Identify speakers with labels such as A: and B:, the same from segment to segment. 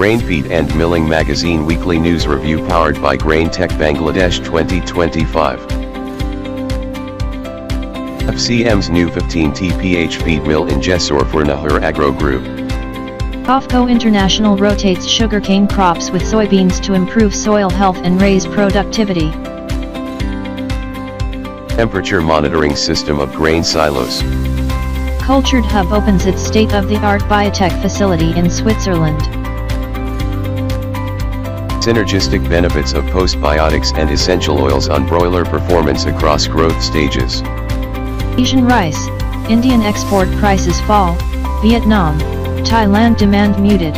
A: Grain Feed and Milling Magazine Weekly News Review powered by Grain Tech Bangladesh 2025. FCM's new 15 TPH feed mill in Jessore for Nahur Agro Group.
B: OFCO International rotates sugarcane crops with soybeans to improve soil health and raise productivity.
A: Temperature monitoring system of grain silos.
B: Cultured Hub opens its state-of-the-art biotech facility in Switzerland.
A: Synergistic benefits of postbiotics and essential oils on broiler performance across growth stages.
B: Asian rice, Indian export prices fall, Vietnam, Thailand demand muted.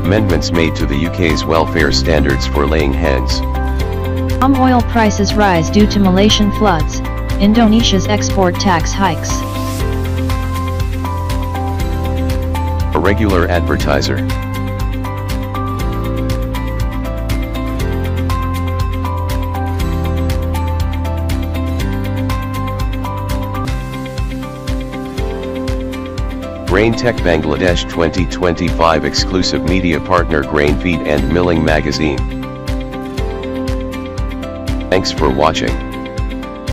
A: Amendments made to the UK's welfare standards for laying hens.
B: Palm oil prices rise due to Malaysian floods, Indonesia's export tax hikes.
A: A regular advertiser. Grain Tech Bangladesh 2025 exclusive media partner Grain Feed and Milling Magazine. Thanks for watching.